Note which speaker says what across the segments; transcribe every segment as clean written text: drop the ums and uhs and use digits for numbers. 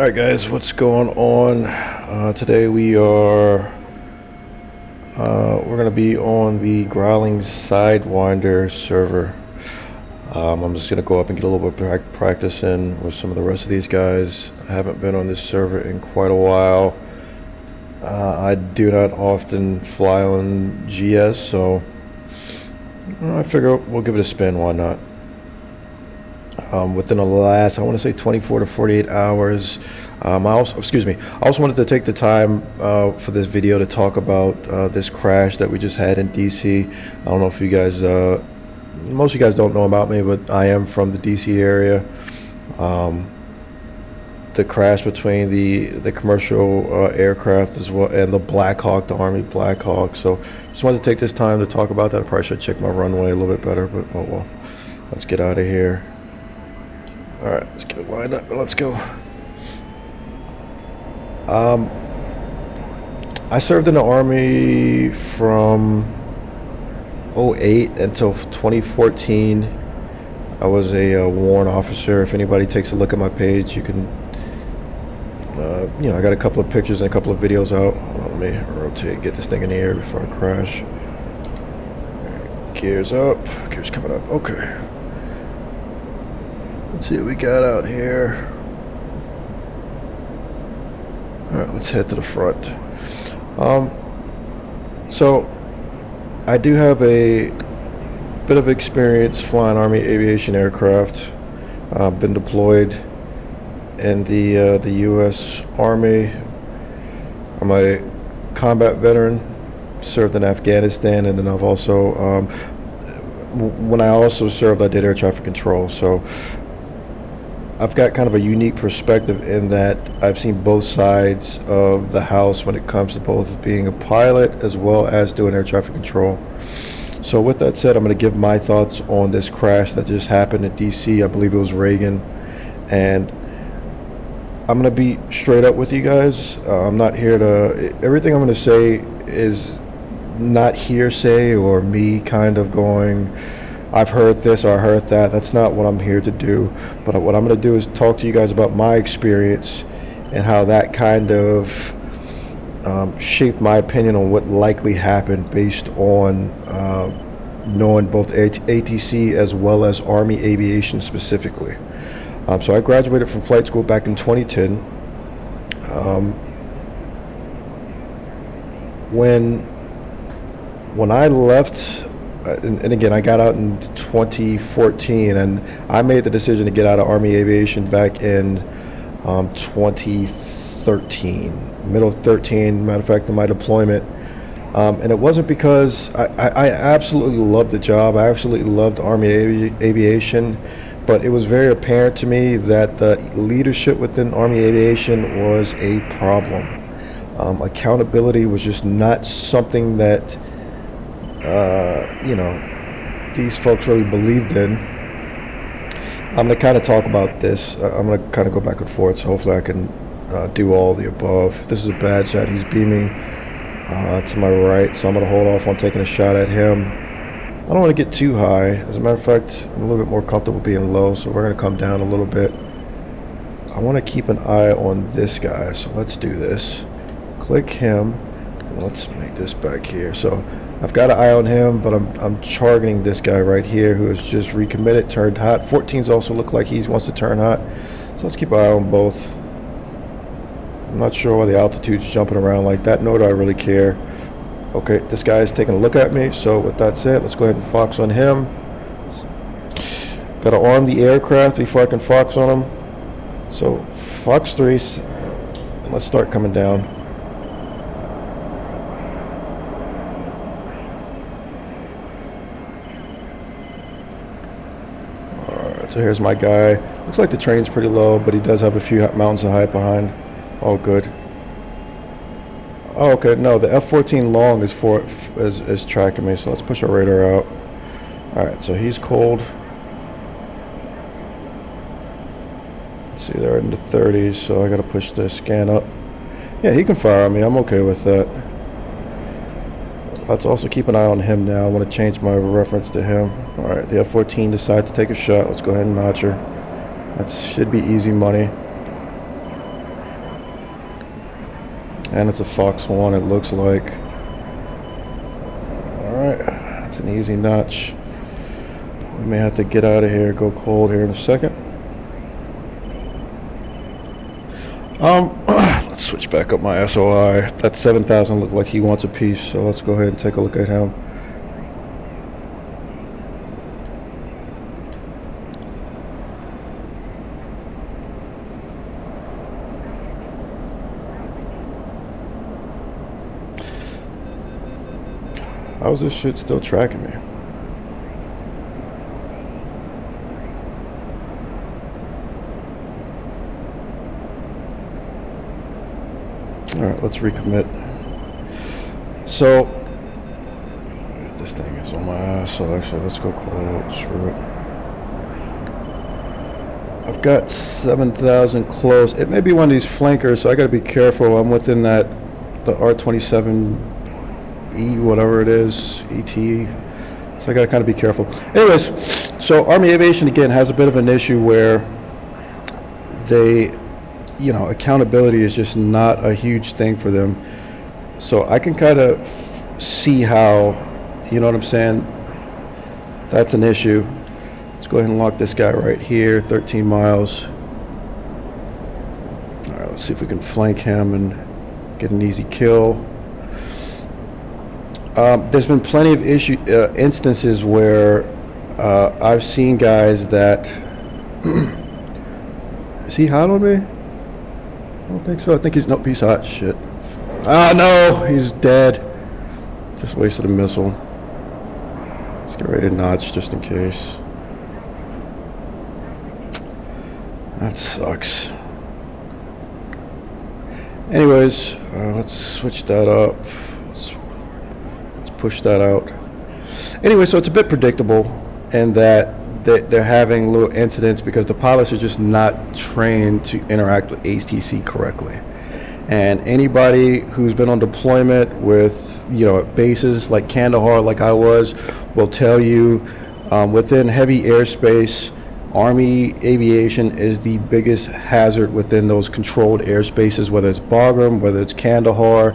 Speaker 1: Alright guys, what's going on? Today we're gonna be on the Growling Sidewinder server. I'm just gonna go up and get a little bit of practice in with some of the rest of these guys. I haven't been on this server in quite a while. I do not often fly on GS, so I figure we'll give it a spin, why not? Within the last, I want to say 24 to 48 hours. I also wanted to take the time for this video to talk about this crash that we just had in DC. I don't know if you guys, most of you guys don't know about me, but I am from the DC area. The crash between the commercial aircraft as well and the Black Hawk, the Army Black Hawk. So just wanted to take this time to talk about that. I probably should check my runway a little bit better, but oh well. Let's get out of here. Alright, let's get it lined up and let's go. I served in the Army from 2008 until 2014. I was a warrant officer. If anybody takes a look at my page, you can, I got a couple of pictures and a couple of videos out. Hold on, let me rotate and get this thing in the air before I crash. Right, gears up, gears coming up, okay. Let's see what we got out here. Alright, let's head to the front. So I do have a bit of experience flying Army Aviation aircraft. Been deployed in the U.S. Army. I'm a combat veteran, served in Afghanistan, and then I've also, when I also served, I did air traffic control. So I've got kind of a unique perspective in that I've seen both sides of the house when it comes to both being a pilot as well as doing air traffic control. So with that said, I'm going to give my thoughts on this crash that just happened in DC. I believe it was Reagan. And I'm going to be straight up with you guys. I'm not here to... Everything I'm going to say is not hearsay or me kind of going... I've heard this or I heard that. That's not what I'm here to do. But what I'm going to do is talk to you guys about my experience and how that kind of shaped my opinion on what likely happened based on knowing both ATC as well as Army Aviation specifically. So I graduated from flight school back in 2010. When I left... And again, I got out in 2014, and I made the decision to get out of Army Aviation back in 2013, middle of 13, matter of fact, in my deployment. And it wasn't because I absolutely loved the job. I absolutely loved Army Aviation, but it was very apparent to me that the leadership within Army Aviation was a problem. Accountability was just not something that these folks really believed in. I'm going to kind of talk about this. I'm going to kind of go back and forth, so hopefully I can do all the above. This is a bad shot. He's beaming to my right, so I'm going to hold off on taking a shot at him. I don't want to get too high. As a matter of fact, I'm a little bit more comfortable being low, so we're going to come down a little bit. I want to keep an eye on this guy, so let's do this. Click him, and let's make this back here. So I've got an eye on him, but I'm targeting this guy right here who has just recommitted, turned hot. 14s also look like he wants to turn hot. So let's keep an eye on both. I'm not sure why the altitude's jumping around like that, nor do I really care. Okay, this guy is taking a look at me. So with that said, let's go ahead and fox on him. Got to arm the aircraft before I can fox on him. So fox 3, and let's start coming down. So here's my guy. Looks like the train's pretty low, but he does have a few mountains of height behind. All good. Oh, okay. No, the F-14 long is tracking me. So let's push our radar out. All right. So he's cold. Let's see. They're in the 30s, so I got to push the scan up. Yeah, he can fire on me. I'm okay with that. Let's also keep an eye on him now. I want to change my reference to him. Alright, the F-14 decides to take a shot. Let's go ahead and notch her. That should be easy money. And it's a Fox 1, it looks like. Alright, that's an easy notch. We may have to get out of here, go cold here in a second. Let's switch back up my SOI. That 7,000 looked like he wants a piece, so let's go ahead and take a look at him. How is this shit still tracking me? Alright, let's recommit. So, this thing is on my ass, so actually let's go cold. Screw it. I've got 7,000 close. It may be one of these flankers, so I gotta be careful. I'm within that, the R27E, whatever it is, ET. So I gotta kind of be careful. Anyways, so Army Aviation again has a bit of an issue where they, you know, accountability is just not a huge thing for them. So I can kind of see how, you know what I'm saying, that's an issue. Let's go ahead and lock this guy right here, 13 miles. All right, let's see if we can flank him and get an easy kill. There's been plenty of instances where I've seen guys that is he hot on me? I don't think so. I think he's, nope, he's hot. Shit. Ah, no, he's dead. Just wasted a missile. Let's get ready to notch just in case. That sucks. Anyways, let's switch that up. Let's push that out. Anyway, so it's a bit predictable in that they're having little incidents because the pilots are just not trained to interact with ATC correctly. And anybody who's been on deployment with, you know, bases like Kandahar, like I was, will tell you within heavy airspace, Army Aviation is the biggest hazard within those controlled airspaces, whether it's Bagram, whether it's Kandahar,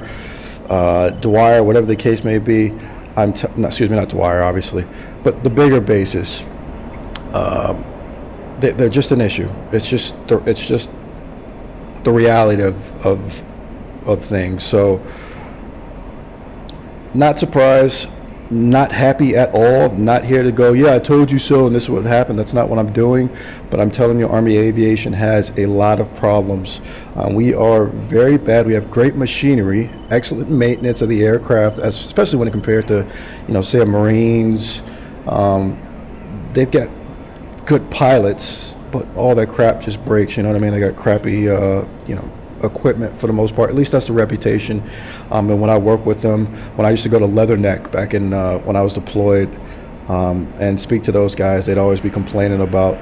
Speaker 1: Dwyer, whatever the case may be. Excuse me, not Dwyer, obviously, but the bigger bases. They're just an issue. It's just the reality of things. So, not surprised, not happy at all, not here to go, yeah, I told you so and this is what happened. That's not what I'm doing. But I'm telling you, Army Aviation has a lot of problems. We are very bad. We have great machinery, excellent maintenance of the aircraft, especially when compared to, you know, say a Marines. They've got good pilots, but all their crap just breaks, you know what I mean? They got crappy, you know, equipment for the most part. At least that's the reputation. And when I work with them, when I used to go to Leatherneck back in when I was deployed, and speak to those guys, they'd always be complaining about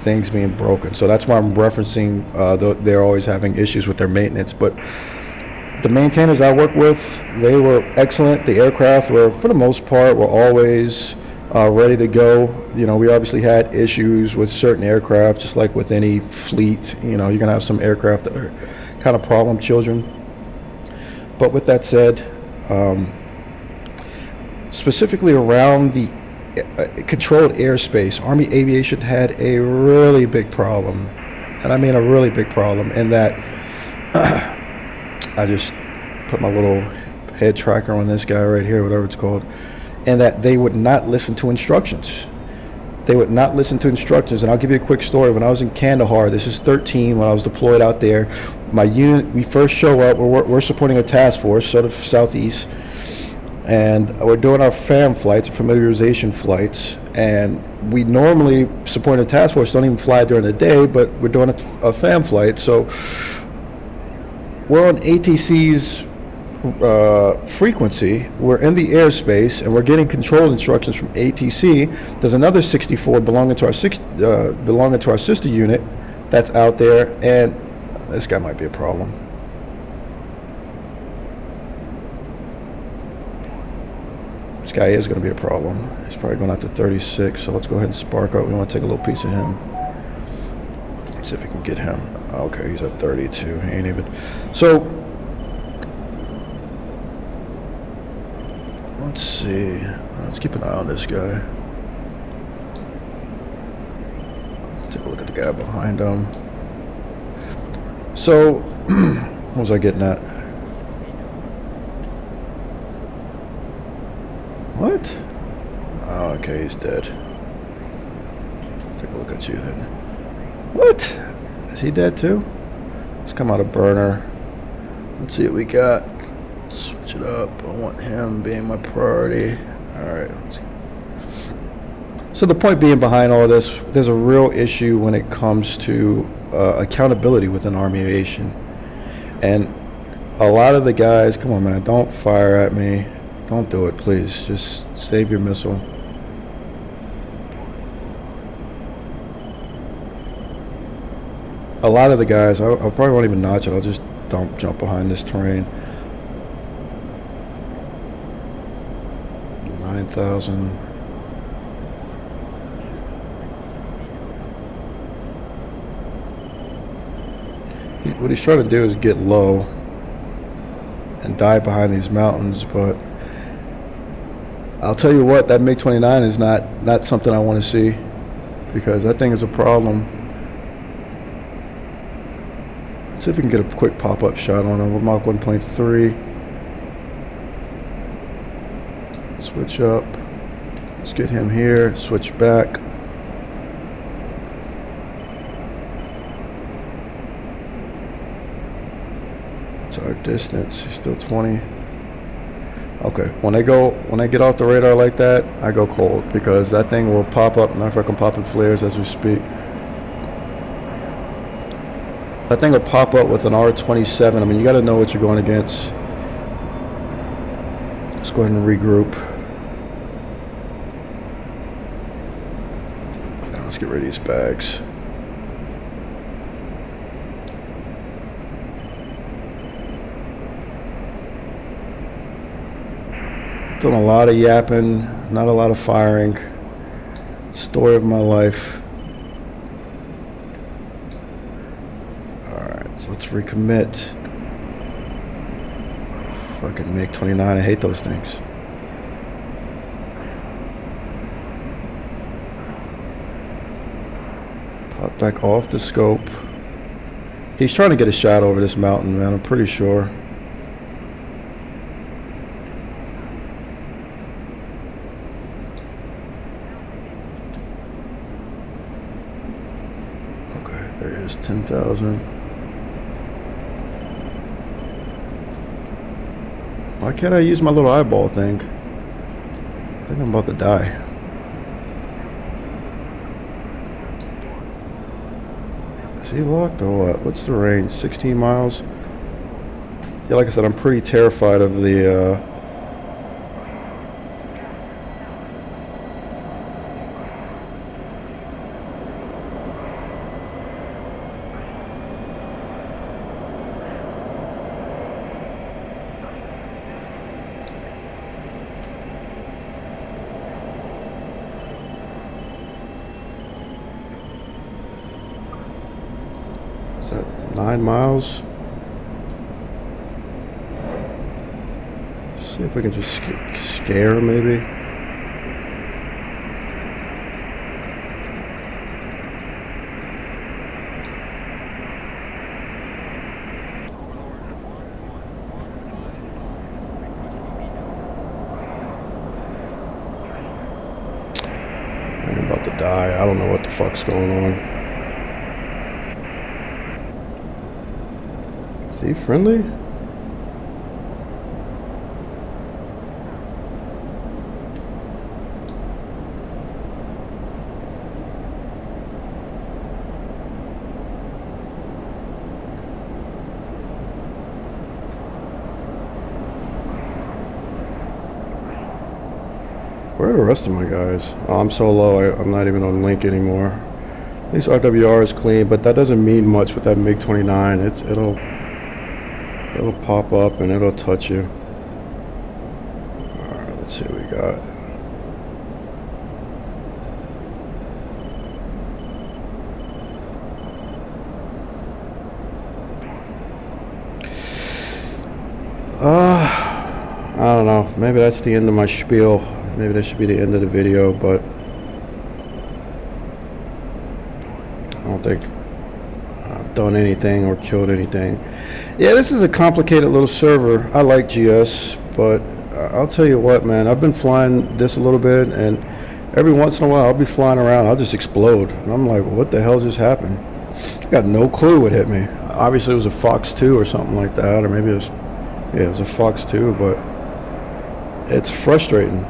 Speaker 1: things being broken. So that's why I'm referencing they're always having issues with their maintenance. But the maintainers I work with, they were excellent. The aircraft were, for the most part, were always ready to go. You know, we obviously had issues with certain aircraft, just like with any fleet. You know, you're gonna have some aircraft that are kind of problem children. But with that said, specifically around the controlled airspace, Army Aviation had a really big problem, and I mean a really big problem, in that I just put my little head tracker on this guy right here, whatever it's called, and that they would not listen to instructions. They would not listen to instructions. And I'll give you a quick story. When I was in Kandahar, this is 13, when I was deployed out there, my unit, we first show up, we're supporting a task force, sort of southeast, and we're doing our FAM flights, familiarization flights, and we normally support a task force, don't even fly during the day, but we're doing a FAM flight. So we're on ATC's frequency, we're in the airspace, and we're getting control instructions from ATC. There's another 64 belonging to our sister unit that's out there, and this guy might be a problem. This guy is going to be a problem. He's probably going out to 36, so let's go ahead and spark up. We want to take a little piece of him. Let's see if we can get him. Okay, he's at 32. He ain't even. So Let's see. Let's keep an eye on this guy. Let's take a look at the guy behind him. So, what was I getting at? What? Oh, okay, he's dead. Let's take a look at you then. What? Is he dead too? Let's come out of burner. Let's see what we got. Switch it up. I want him being my priority. Alright. So the point being behind all this, there's a real issue when it comes to accountability within Army Aviation. And a lot of the guys, come on man, don't fire at me. Don't do it, please. Just save your missile. A lot of the guys, I probably won't even notch it. I'll just jump behind this terrain. 9,000. What he's trying to do is get low and dive behind these mountains, but I'll tell you what, that MiG-29 is not something I want to see, because that thing is a problem. Let's see if we can get a quick pop-up shot on him. We're Mach 1.3. Switch up. Let's get him here. Switch back. What's our distance? He's still 20. Okay, when I get off the radar like that, I go cold, because that thing will pop up. Matter of fact, I'm popping flares as we speak. That thing will pop up with an R-27. I mean, you got to know what you're going against. Let's go ahead and regroup. Now let's get rid of these bags. Doing a lot of yapping, not a lot of firing. Story of my life. Alright, so let's recommit. Fucking MiG-29, I hate those things. Pop back off the scope. He's trying to get a shot over this mountain, man, I'm pretty sure. There is 10,000. Why can't I use my little eyeball thing? I think I'm about to die. Is he locked or what? What's the range? 16 miles? Yeah, like I said, I'm pretty terrified of the Is that 9 miles? See if we can just scare him, maybe. I'm about to die. I don't know what the fuck's going on. Is he friendly? Where are the rest of my guys? Oh, I'm so low, I'm not even on link anymore. At least RWR is clean, but that doesn't mean much with that MiG-29. It'll pop up and it'll touch you. Alright, let's see what we got. I don't don't know. Maybe that's the end of my spiel. Maybe that should be the end of the video, but I don't think I've done anything or killed anything. Yeah, this is a complicated little server. I like GS, but I'll tell you what, man. I've been flying this a little bit, and every once in a while I'll be flying around. I'll just explode, and I'm like, what the hell just happened? I got no clue what hit me. Obviously it was a Fox 2 or something like that, or maybe it was, yeah, it was a Fox 2, but it's frustrating.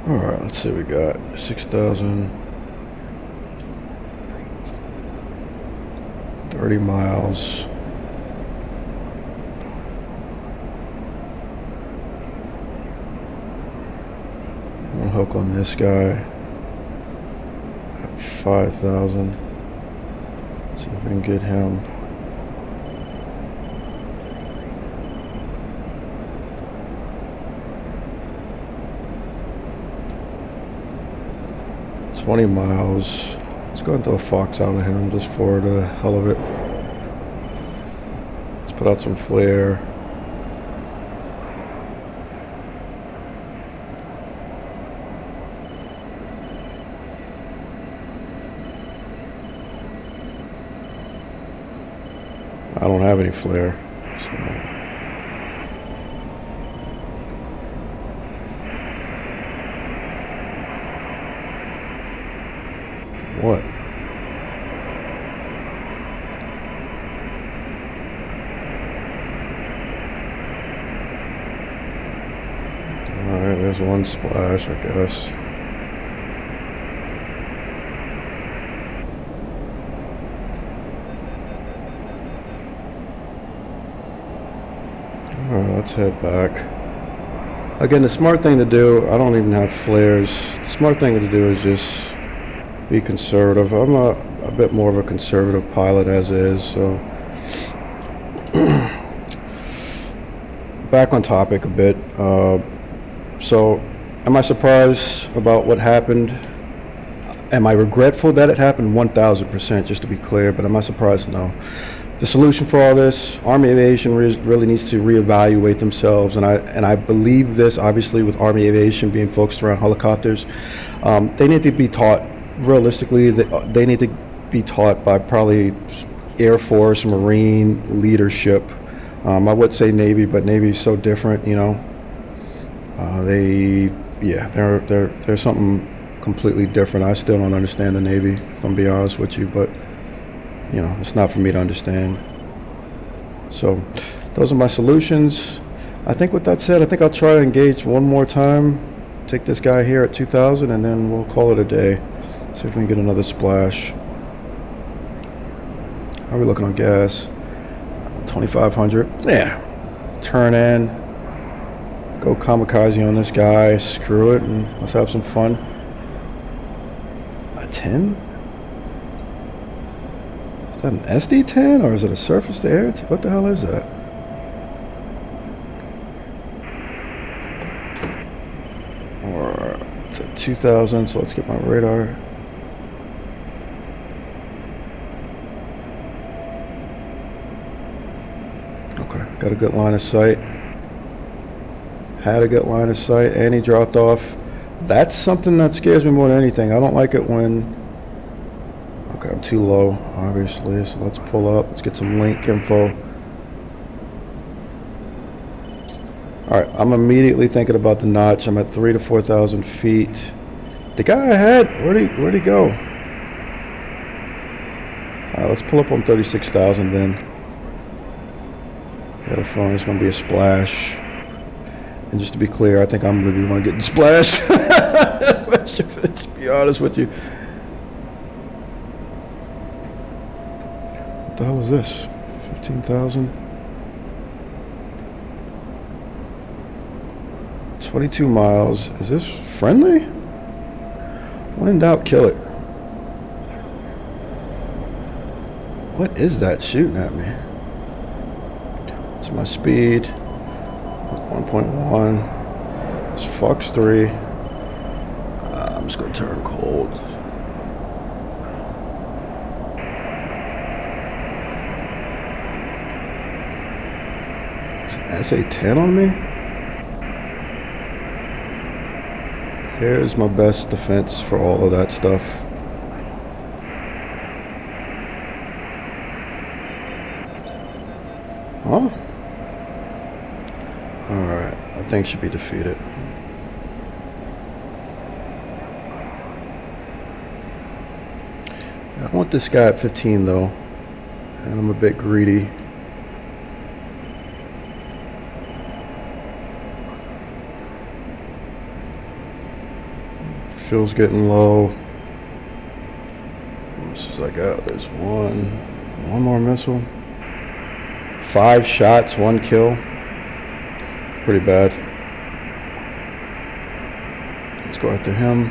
Speaker 1: Alright, let's see what we got. 6,000. 30 miles. We'll hook on this guy at 5,000. See if we can get him. $20 miles. Let's go and throw a Fox out of him just for the hell of it. Let's put out some flare. I don't have any flare. So. What? Alright, there's one splash, I guess. Alright, let's head back. Again, the smart thing to do, I don't even have flares. The smart thing to do is just be conservative. I'm a bit more of a conservative pilot as is, so back on topic a bit. So am I surprised about what happened? Am I regretful that it happened? 1000%, just to be clear, but am I surprised? No. The solution for all this, Army Aviation really needs to reevaluate themselves, and I believe this obviously with Army Aviation being focused around helicopters. They need to be taught. Realistically, they need to be taught by probably Air Force, Marine leadership. I would say Navy, but Navy is so different, you know. They're something completely different. I still don't understand the Navy, if I'm being honest with you, but you know, it's not for me to understand. So those are my solutions. I think with that said, I think I'll try to engage one more time, take this guy here at 2,000, and then we'll call it a day. See if we can get another splash. How are we looking on gas? 2,500. Yeah. Turn in. Go kamikaze on this guy. Screw it, and let's have some fun. A 10? Is that an SD-10 or is it a surface-to-air? What the hell is that? Or it's at 2,000, so let's get my radar. Okay, got a good line of sight. Had a good line of sight, and he dropped off. That's something that scares me more than anything. I don't like it when... Okay, I'm too low, obviously, so let's pull up. Let's get some link info. Alright, I'm immediately thinking about the notch. I'm at 3,000 to 4,000 feet. The guy ahead, where'd he go? Alright, let's pull up on 36,000 then. Got a feeling it's going to be a splash. And just to be clear, I think I'm going to be one getting splashed. Let's be honest with you. What the hell is this? 15,000? 22 miles. Is this friendly? When in doubt, kill it. What is that shooting at me? It's my speed. 1.1. It's Fox 3. I'm just gonna turn cold. SA-10 on me? Here's my best defense for all of that stuff. Huh? Alright, I think should be defeated. I want this guy at 15 though, and I'm a bit greedy. Fuel's getting low. This is like, there's one more missile. 5 shots, 1 kill. Pretty bad. Let's go after him.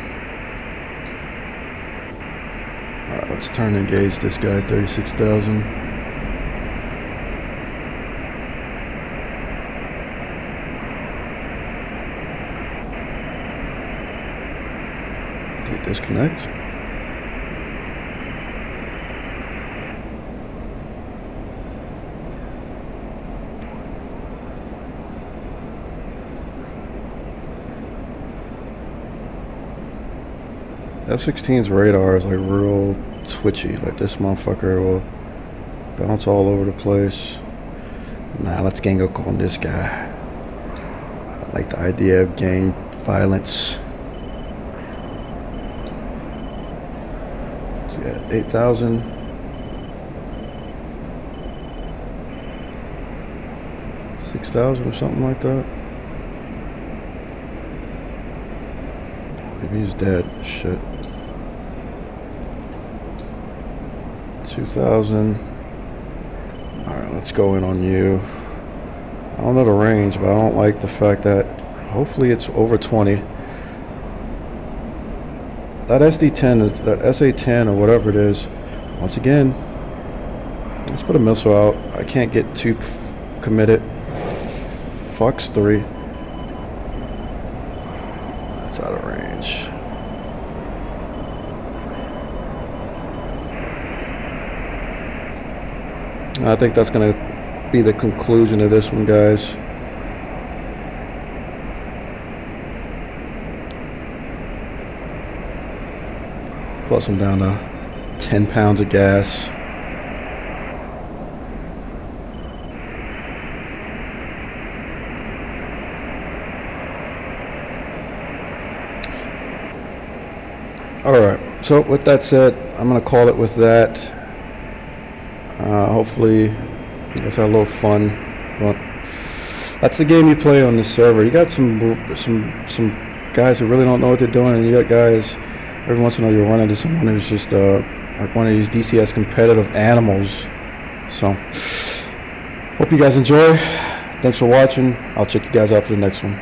Speaker 1: Alright, let's turn and engage this guy, 36,000. Disconnect. F-16's radar is like real twitchy. Like this motherfucker will bounce all over the place. Nah, let's gang up on this guy. I like the idea of gang violence. So yeah, 8,000. $6,000 or something like that. Maybe he's dead. Shit. 2,000. Alright, let's go in on you. I don't know the range, but I don't like the fact that hopefully it's over 20. That SD-10, that SA-10 or whatever it is, once again, let's put a missile out. I can't get too committed. Fox 3. That's out of range. I think that's going to be the conclusion of this one, guys. Plus I'm down to 10 pounds of gas. Alright, so with that said, I'm going to call it with that. Hopefully you guys had a little fun. But that's the game you play on this server. You got some guys who really don't know what they're doing, and you got guys every once in a while you run into someone who's just like one of these DCS competitive animals. So hope you guys enjoy. Thanks for watching. I'll check you guys out for the next one.